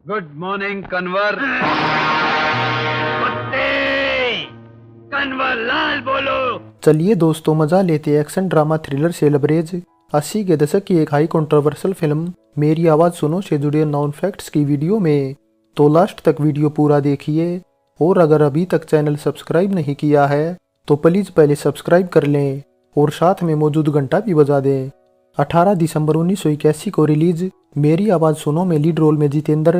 Good morning Kanwar. Kanwar Lal बोलो। चलिए दोस्तों, मजा लेते एक्शन ड्रामा थ्रिलर सेलिब्रेज 80 के दशक की एक हाई कंट्रोवर्शियल फिल्म मेरी आवाज सुनो से जुड़े नॉन फैक्ट्स की वीडियो में। तो लास्ट तक वीडियो पूरा देखिए और अगर अभी तक चैनल सब्सक्राइब नहीं किया है तो प्लीज पहले सब्सक्राइब कर लें और साथ में मौजूद घंटा भी बजा दें। 18 दिसंबर 1981 को रिलीज मेरी आवाज सुनो में लीड रोल में जितेंद्र,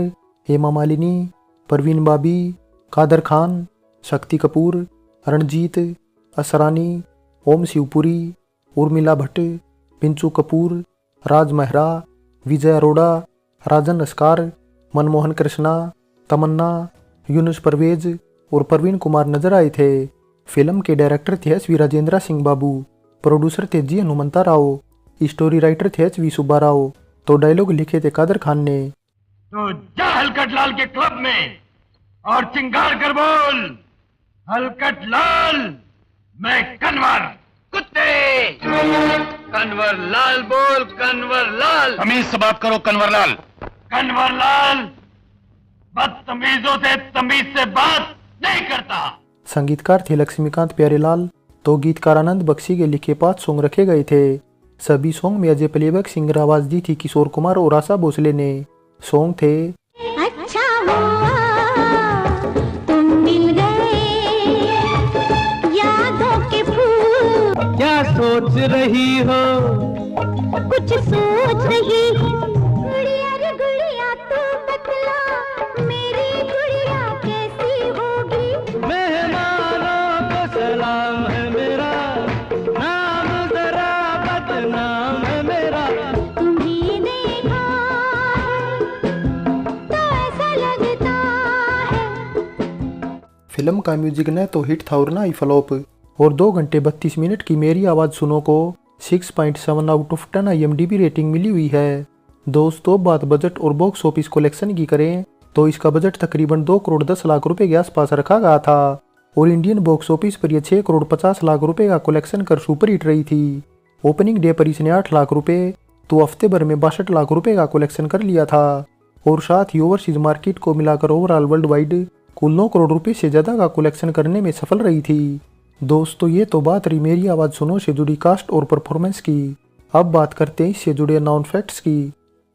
हेमा मालिनी, परवीन बाबी, कादर खान, शक्ति कपूर, रणजीत, असरानी, ओम शिवपुरी, उर्मिला भट्ट, पिंचू कपूर, राज मेहरा, विजय अरोड़ा, राजन अस्कार, मनमोहन कृष्णा, तमन्ना, यूनुस परवेज और प्रवीण कुमार नजर आए थे। फिल्म के डायरेक्टर थे एस वी राजेंद्र सिंह बाबू, प्रोड्यूसर थे जी हनुमंता राव, स्टोरी राइटर थे एच वी सुब्बा राव, तो डायलॉग लिखे थे कादर खान ने। तो जा हलकट लाल के क्लब में और चिंगार कर बोल, हलकट लाल मैं कन्वर कुत्ते। कन्वर लाल बोल, कन्वर लाल। तमीज से बात करो कन्वर लाल। कन्वर लाल बदतमीजों से तमीज से बात नहीं करता। संगीतकार थे लक्ष्मीकांत प्यारेलाल, तो गीतकार आनंद बख्शी के लिखे 5 सॉन्ग रखे गए थे। सभी सॉन्ग में अजय प्लेबैक सिंगर आवाज दी थी किशोर कुमार और आशा भोसले ने। सॉन्ग थे अच्छा हुआ तुम मिल गए, यादों के फूल। क्या सोच रही हो? कुछ सोच रही हूँ। गुड़िया रे गुड़िया तू बतला, मेरी गुड़िया कैसी होगी। मेहमानों को सलाम है मेरा, नाम जरा बदनाम है मेरा। तुम्हें देखा तो ऐसा लगता है। फिल्म का म्यूजिक न तो हिट था और ना ही फ्लॉप, और 2 घंटे 32 मिनट की मेरी आवाज सुनो को 6.7 आउट ऑफ 10 IMDb रेटिंग मिली हुई है। दोस्तों, बात बजट और बॉक्स ऑफिस कलेक्शन की करें तो इसका बजट तकरीबन 2 करोड़ 10 लाख रुपए के आसपास रखा गया था और इंडियन बॉक्स ऑफिस पर यह 6 करोड़ 50 लाख रुपए का कलेक्शन कर सुपर हिट रही थी। ओपनिंग डे पर इसने 8 लाख रुपए तो हफ्ते भर में 62 लाख रुपए का कलेक्शन कर लिया था और साथ ही ओवरसीज मार्केट को मिलाकर ओवरऑल वर्ल्ड वाइड कुल 9 करोड़ रुपए से ज्यादा का कलेक्शन करने में सफल रही थी। दोस्तों, ये तो बात रही मेरी आवाज सुनो से जुड़ी कास्ट और परफॉर्मेंस की। अब बात करते हैं इससे जुड़े नॉन फैक्ट्स की।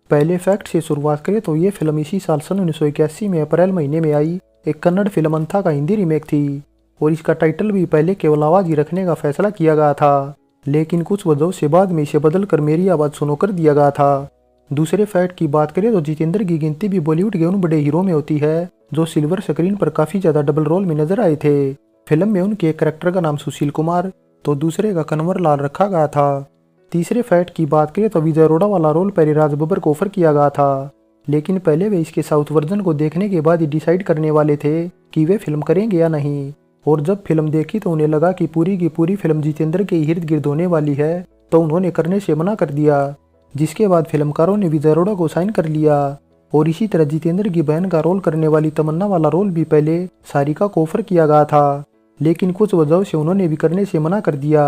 पहले फैक्ट से शुरुआत करें तो ये फिल्म इसी साल सन 1981 में अप्रैल महीने में आई एक कन्नड़ फिल्म अंथा का हिंदी रीमेक थी और इसका टाइटल भी पहले केवल आवाज ही रखने का फैसला किया गया था, लेकिन कुछ वजहों से बाद में इसे बदल कर मेरी आवाज सुनो कर दिया गया था। दूसरे फैक्ट की बात करें तो जितेंद्र की गिनती भी बॉलीवुड के उन बड़े हीरो में होती है जो सिल्वर स्क्रीन पर काफी ज्यादा डबल रोल में नजर आए थे। फिल्म में उनके एक कैरेक्टर का नाम सुशील कुमार तो दूसरे का कन्वर लाल रखा गया था। तीसरे फैक्ट की बात करें तो विजय अरोड़ा वाला रोल पहले राज बब्बर को ऑफर किया गया था, लेकिन पहले वे इसके साउथ वर्जन को देखने के बाद ही डिसाइड करने वाले थे कि वे फिल्म करेंगे या नहीं, और जब फिल्म देखी तो उन्हें लगा कि पूरी की पूरी फिल्म जितेंद्र के इर्द गिर्द होने वाली है, तो उन्होंने करने से मना कर दिया। जिसके बाद फिल्मकारों ने विजय अरोड़ा को साइन कर लिया और इसी तरह जितेंद्र की बहन का रोल करने वाली तमन्ना वाला रोल भी पहले सारिका को ऑफर किया गया था, लेकिन कुछ वजहों से उन्होंने भी करने से मना कर दिया।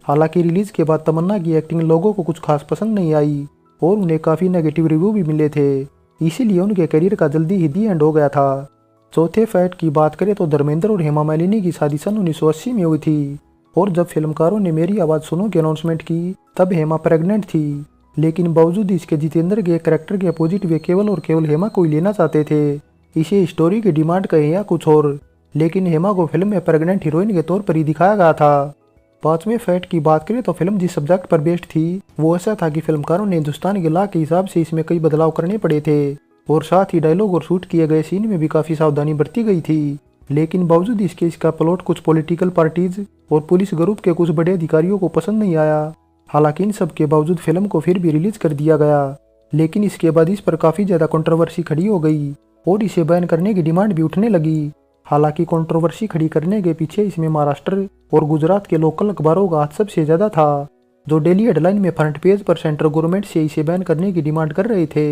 हालांकि रिलीज के बाद तमन्ना की एक्टिंग लोगों को कुछ खास पसंद नहीं आई और उन्हें काफी नेगेटिव रिव्यू भी मिले थे, इसीलिए उनके करियर का जल्दी ही दी एंड हो गया था। चौथे फैक्ट की बात करें तो धर्मेंद्र और हेमा मालिनी की शादी सन 1980 में हुई थी और जब फिल्मकारों ने मेरी आवाज सुनो की अनाउंसमेंट की तब हेमा प्रेग्नेंट थी, लेकिन बावजूद इसके जितेंद्र के कैरेक्टर के अपोजिट वे केवल और केवल हेमा को ही लेना चाहते थे। इसे स्टोरी की डिमांड कहे या कुछ और, लेकिन हेमा को फिल्म में प्रेग्नेंट हीरोइन के तौर पर ही दिखाया गया था। पांचवें फैक्ट की बात करें तो फिल्म जिस सब्जेक्ट पर बेस्ड थी वो ऐसा था कि फिल्मकारों ने हिंदुस्तान के लॉ के हिसाब से इसमें कई बदलाव करने पड़े थे और साथ ही डायलॉग और शूट किए गए सीन में भी काफी सावधानी बरती गई थी, लेकिन बावजूद इसके इसका प्लॉट कुछ पॉलिटिकल पार्टीज और पुलिस ग्रुप के कुछ बड़े अधिकारियों को पसंद नहीं आया। हालांकि इन सब के बावजूद फिल्म को फिर भी रिलीज कर दिया गया, लेकिन इसके बाद इस पर काफी ज्यादा कंट्रोवर्सी खड़ी हो गई और इसे बैन करने की डिमांड भी उठने लगी। हालांकि कंट्रोवर्सी खड़ी करने के पीछे इसमें महाराष्ट्र और गुजरात के लोकल अखबारों का हाथ सबसे ज्यादा था, जो डेली हेडलाइन में फ्रंट पेज पर सेंट्रल गवर्नमेंट से इसे बैन करने की डिमांड कर रहे थे।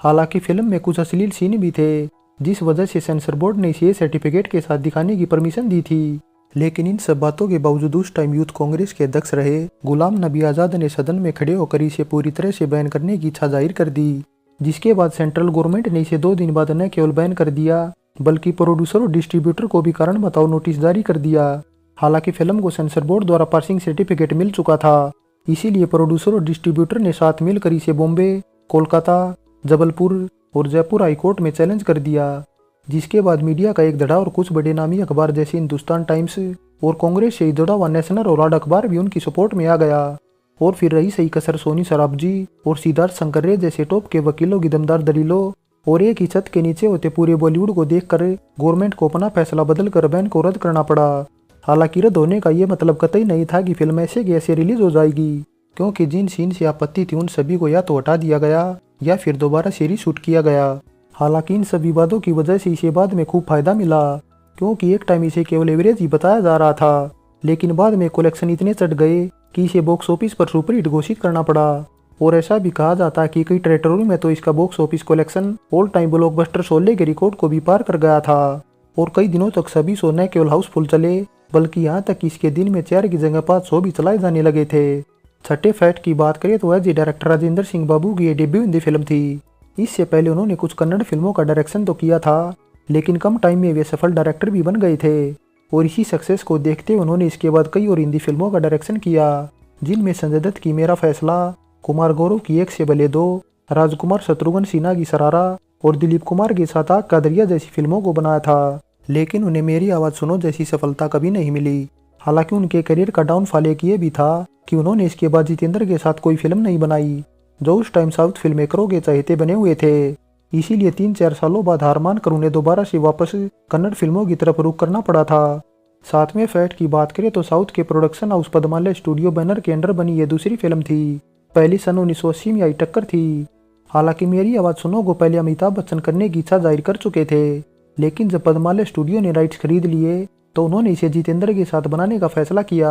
हालांकि फिल्म में कुछ अश्लील सीन भी थे जिस वजह से सेंसर बोर्ड ने इसे सर्टिफिकेट के साथ दिखाने की परमिशन दी थी, लेकिन इन सब बातों के बावजूद उस टाइम यूथ कांग्रेस के अध्यक्ष रहे गुलाम नबी आजाद ने सदन में खड़े होकर इसे पूरी तरह से बैन करने की इच्छा जाहिर कर दी। जिसके बाद सेंट्रल गवर्नमेंट ने इसे 2 दिन बाद न केवल बैन कर दिया बल्कि प्रोड्यूसर और डिस्ट्रीब्यूटर को भी कारण बताओ नोटिस जारी कर दिया। हालांकि फिल्म को सेंसर बोर्ड द्वारा पासिंग सर्टिफिकेट मिल चुका था, इसीलिए प्रोड्यूसर और डिस्ट्रीब्यूटर ने साथ मिलकर इसे बॉम्बे, कोलकाता, जबलपुर और जयपुर हाईकोर्ट में चैलेंज कर दिया। जिसके बाद मीडिया का एक धड़ा और कुछ बड़े नामी अखबार जैसे हिंदुस्तान टाइम्स और कांग्रेस से जुड़ा हुआ नेशनल और अखबार भी उनकी सपोर्ट में आ गया। और फिर रही सही कसर सोनी सराबजी और सिद्धार्थ शंकर्रे जैसे टॉप के वकीलों की दमदार दलीलों और एक ही छत के नीचे होते पूरे बॉलीवुड को देखकर गवर्नमेंट को अपना फैसला बदल कर बैन को रद्द करना पड़ा। हालांकि रद्द होने का ये मतलब कतई नहीं था कि फिल्म ऐसे की ऐसे रिलीज हो जाएगी, क्योंकि जिन सीन से आपत्ति थी उन सभी को या तो हटा दिया गया या फिर दोबारा से रीशूट किया गया। हालांकि इन सब विवादों की वजह से इसे बाद में खूब फायदा मिला, क्योंकि एक टाइम इसे केवल एवरेज ही बताया जा रहा था, लेकिन बाद में कलेक्शन इतने चढ़ गए कि इसे बॉक्स ऑफिस पर सुपरहिट घोषित करना पड़ा। और ऐसा भी कहा जाता है कि कई टेरिटरी में तो इसका box office collection all time blockbuster Sholay के रिकॉर्ड को भी पार कर गया था। और कई दिनों तक सभी शो न केवल हाउसफुल चले बल्कि यहाँ तक कि इसके दिन में 4 की जगह 5 शो भी चलाए जाने लगे थे। छठे फैक्ट की बात करें तो एज डायरेक्टर राजेंद्र सिंह बाबू की ये डेब्यू हिंदी फिल्म थी। इससे पहले उन्होंने कुछ कन्नड़ फिल्मों का डायरेक्शन तो किया था, लेकिन कम टाइम में वे सफल डायरेक्टर भी बन गए थे। और इसी सक्सेस को देखते हुए उन्होंने इसके बाद कई और हिंदी फिल्मों का डायरेक्शन किया, जिनमें संजय दत्त की मेरा फैसला, कुमार गौरव की 1 से भले 2, राजकुमार शत्रुघ्न सिन्हा की सरारा और दिलीप कुमार के साथ आग का दरिया जैसी फिल्मों को बनाया था। लेकिन उन्हें मेरी आवाज़ सुनो जैसी सफलता कभी नहीं मिली। हालांकि उनके करियर का डाउनफॉल एक ये भी था कि उन्होंने इसके बाद जितेंद्र के साथ कोई फिल्म नहीं बनाई, जो उस टाइम साउथ फिल्म मेकरों के चहेते बने हुए थे। इसीलिए 3-4 सालों बाद हार मानकर उन्हें दोबारा से वापस कन्नड़ फिल्मों की तरफ रुख करना पड़ा था। 7वें फैक्ट की बात करें तो साउथ के production house Padmalaya studio banner के अंडर बनी ये दूसरी फिल्म थी। पहली सन 1980 में आई टक्कर थी। हालांकि मेरी आवाज़ सुनो को पहले अमिताभ बच्चन करने की इच्छा जाहिर कर चुके थे, लेकिन जब पद्मालय स्टूडियो ने राइट्स खरीद लिए तो उन्होंने इसे जितेंद्र के साथ बनाने का फैसला किया।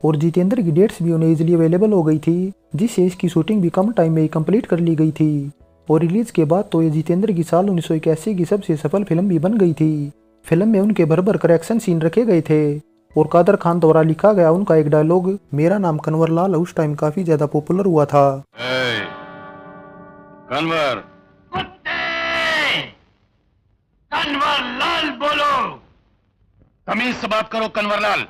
और जितेंद्र की डेट्स भी उन्हें इजीली अवेलेबल हो गई थी, जिससे इसकी शूटिंग भी कम टाइम में ही कंप्लीट कर ली गई थी। और रिलीज के बाद तो ये जितेंद्र की साल 1981 की सबसे सफल फिल्म भी बन गई थी। फिल्म में उनके भर कर एक्शन सीन रखे गए थे और कादर खान द्वारा लिखा गया उनका एक डायलॉग मेरा नाम कन्वर लाल उस टाइम काफी ज्यादा पॉपुलर हुआ था। कन्वर कुत्ते, कन्वर लाल बोलो, तमीज से बात करो कन्वर लाल।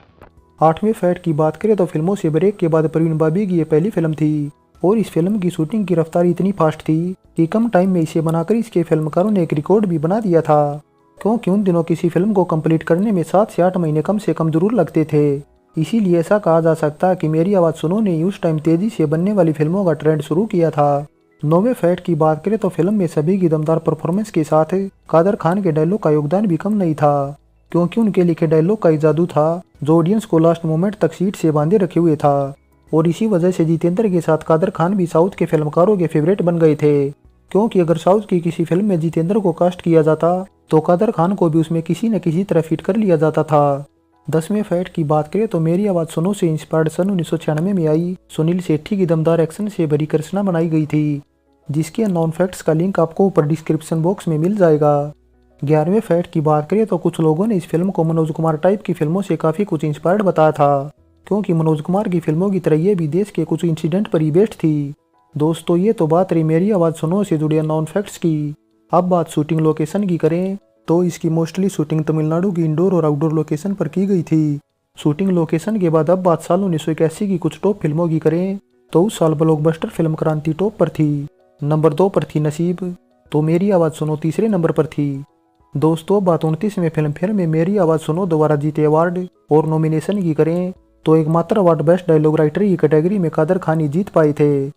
8वें फैक्ट की बात करें तो फिल्मों से ब्रेक के बाद प्रवीण बाबी की ये पहली फिल्म थी और इस फिल्म की शूटिंग की रफ्तार इतनी फास्ट थी कि कम टाइम में इसे बनाकर इसके फिल्मकारों ने एक रिकॉर्ड भी बना दिया था, क्योंकि उन दिनों किसी फिल्म को कंप्लीट करने में 7 से 8 महीने कम से कम जरूर लगते थे। इसीलिए ऐसा कहा जा सकता है कि मेरी आवाज़ सुनो ने उस टाइम तेजी से बनने वाली फिल्मों का ट्रेंड शुरू किया था। 9वें फैक्ट की बात करें तो फिल्म में सभी की दमदार परफॉर्मेंस के साथ कादर खान के डायलॉग का योगदान भी कम नहीं था, क्योंकि उनके लिखे डायलॉग का ही जादू था जो ऑडियंस को लास्ट मोमेंट तक सीट से बांधे रखे हुए था। और इसी वजह से जितेंद्र के साथ कादर खान भी साउथ के फिल्मकारों के फेवरेट बन गए थे, क्योंकि अगर साउथ की किसी फिल्म में जितेंद्र को कास्ट किया जाता तो कादर खान को भी उसमें किसी न किसी तरह फिट कर लिया जाता था। 10वें फैक्ट की बात करें तो मेरी आवाज़ सुनो से इंस्पायर्ड सन 1996 में आई सुनील शेट्टी की दमदार एक्शन से भरी कृष्णा बनाई गई थी, जिसके नॉन फैक्ट्स का लिंक आपको ऊपर डिस्क्रिप्शन बॉक्स में मिल जाएगा। 11वें फैक्ट की बात करें तो कुछ लोगों ने इस फिल्म को मनोज कुमार टाइप की फिल्मों से काफ़ी कुछ इंस्पायर्ड बताया था, क्योंकि मनोज कुमार की फिल्मों की तरह ये भी देश के कुछ इंसिडेंट पर ही बेस्ड थी। दोस्तों ये तो बात रही मेरी आवाज़ सुनो से जुड़े नॉन फैक्ट्स की। अब बात शूटिंग लोकेशन की करें तो इसकी मोस्टली शूटिंग तमिलनाडु की इंडोर और आउटडोर लोकेशन पर की गई थी। शूटिंग लोकेशन के बाद अब बात साल 1981 की कुछ टॉप फिल्मों की करें तो उस साल ब्लॉकबस्टर फिल्म क्रांति टॉप पर थी। नंबर 2 पर थी नसीब, तो मेरी आवाज़ सुनो तीसरे नंबर पर थी। दोस्तों बात 29वें फिल्म फेयर में मेरी आवाज़ सुनो दोबारा जीते अवार्ड और नॉमिनेशन की करें तो एकमात्र अवार्ड बेस्ट डायलॉग राइटर की कैटेगरी में कादर खान ही जीत पाए थे।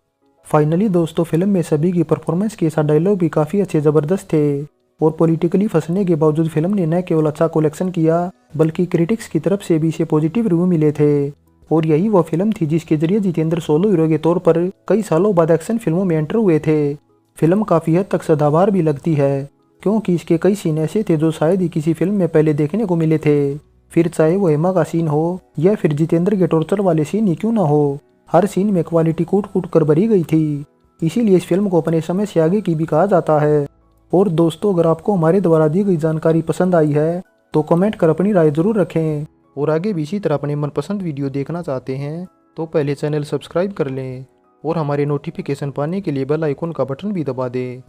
फाइनली दोस्तों फिल्म में सभी की परफॉर्मेंस के साथ डायलॉग भी काफ़ी अच्छे ज़बरदस्त थे और पॉलिटिकली फंसने के बावजूद फिल्म ने न केवल अच्छा कलेक्शन किया बल्कि क्रिटिक्स की तरफ से भी इसे पॉजिटिव रिव्यू मिले थे। और यही वो फिल्म थी जिसके जरिए जितेंद्र सोलो हीरो के तौर पर कई सालों बाद एक्शन फिल्मों में एंटर हुए थे। फिल्म काफ़ी हद तक सदाबहार भी लगती है, क्योंकि इसके कई सीन ऐसे थे जो शायद ही किसी फिल्म में पहले देखने को मिले थे। फिर चाहे वो हेमा का सीन हो या फिर जितेंद्र के टॉर्चर वाले सीन ही क्यों ना हो, हर सीन में क्वालिटी कूट कूट कर भरी गई थी। इसीलिए इस फिल्म को अपने समय से आगे की भी कहा जाता है। और दोस्तों अगर आपको हमारे द्वारा दी गई जानकारी पसंद आई है तो कमेंट कर अपनी राय जरूर रखें। और आगे भी इसी तरह अपने मनपसंद वीडियो देखना चाहते हैं तो पहले चैनल सब्सक्राइब कर लें और हमारे नोटिफिकेशन पाने के लिए बेल आइकन का बटन भी दबा दें।